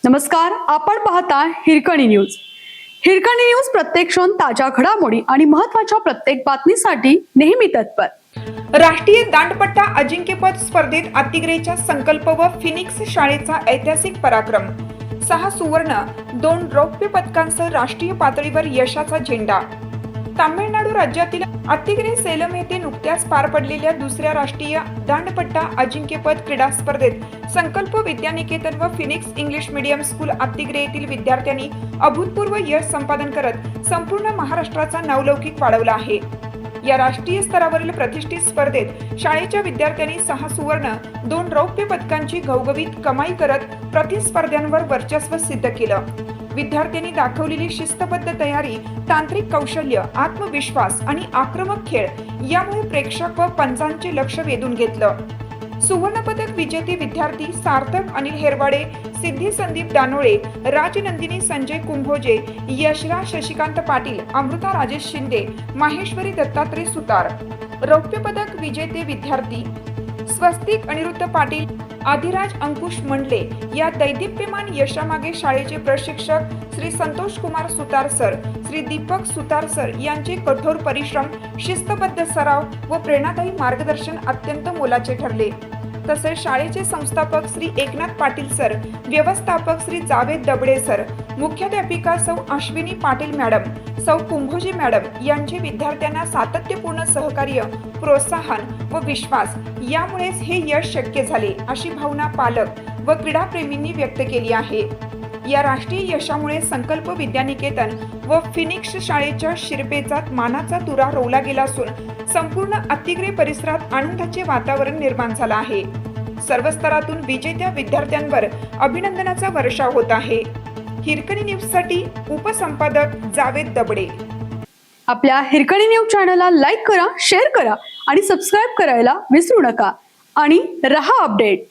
नमस्कार, आपण पाहता हिरकणी न्यूज. हिरकणी न्यूज प्रत्येक क्षण ताज्या घडामोडी आणि महत्त्वाच्या प्रत्येक बातमीसाठी नेहमी तत्पर. राष्ट्रीय दांडपट्टा अजिंक्यपद स्पर्धेत अतिग्रेच्या संकल्प व फिनिक्स शाळेचा ऐतिहासिक पराक्रम. 6 सुवर्ण 2 रौप्य पदकांसह राष्ट्रीय पातळीवर यशाचा झेंडा. तामिळनाडू राज्यातील अतिग्रे सेलम येथे नुकत्याच पार पडलेल्या दुसऱ्या राष्ट्रीय दांडपट्टा अजिंक्यपद क्रीडा स्पर्धेत संकल्प विद्यानिकेतन व Phoenix English medium school Atigre येथील विद्यार्थ्यांनी अभूतपूर्व यश संपादन करत संपूर्ण महाराष्ट्राचा नावलौकिक वाढवला आहे. या राष्ट्रीय स्तरावरील प्रतिष्ठित स्पर्धेत शाळेच्या विद्यार्थ्यांनी 6 सुवर्ण 2 रौप्य पदकांची घवघवीत कमाई करत प्रतिस्पर्ध्यांवर वर्चस्व सिद्ध केलं. विद्यार्थ्यांनी दाखवलेली शिस्तबद्ध तयारी, तांत्रिक कौशल्य, आत्मविश्वास आणि आक्रमक खेळ यामुळे प्रेक्षक व पंचांचे लक्ष वेधून घेतलं. सुवर्ण पदक विजेते विद्यार्थी सार्थक अनिल हेरवाडे, सिद्धी संदीप दानोळे, राजनंदिनी संजय कुंभोजे, यशराज शशिकांत पाटील, अमृता राजेश शिंदे, माहेश्वरी दत्तात्रय सुतार. रौप्य पदक विजेते विद्यार्थी स्वस्तिक अनिरुद्ध पाटील, आदिराज अंकुश मंडले. या दैदिप्यमान यशामागे शाळेचे प्रशिक्षक श्री संतोष कुमार सुतार सर, श्री दीपक सुतार सर यांचे कठोर परिश्रम, शिस्तबद्ध सराव व प्रेरणादायी मार्गदर्शन अत्यंत मोलाचे ठरले. तसेच शाळेचे संस्थापक श्री एकनाथ पाटील सर, व्यवस्थापक श्री जावेद दबडे सर, मुख्याध्यापिका सौ अश्विनी पाटील मॅडम, सौ कुंभोजी मॅडम यांचे विद्यार्थ्यांना सातत्यपूर्ण सहकार्य, प्रोत्साहन व विश्वास यामुळेच हे यश शक्य झाले अशी भावना पालक व क्रीडाप्रेमींनी व्यक्त केली आहे. या राष्ट्रीय यशामुळे संकल्प विद्यानिकेतन व फिनिक्स शाळेच्या शिरपेचात मानाचा तुरा रोवला गेला असून संपूर्ण अतिग्रे परिसरात आनंदाचे वातावरण निर्माण झालं आहे. सर्व स्तरातून विजेत्या विद्यार्थ्यांवर अभिनंदनाचा वर्षाव होत आहे. हिरकणी न्यूजसाठी उपसंपादक जावेद दबडे. आपल्या हिरकणी न्यूज चॅनलला लाईक करा, शेअर करा आणि सबस्क्राईब करायला विसरू नका आणि रहा अपडेट.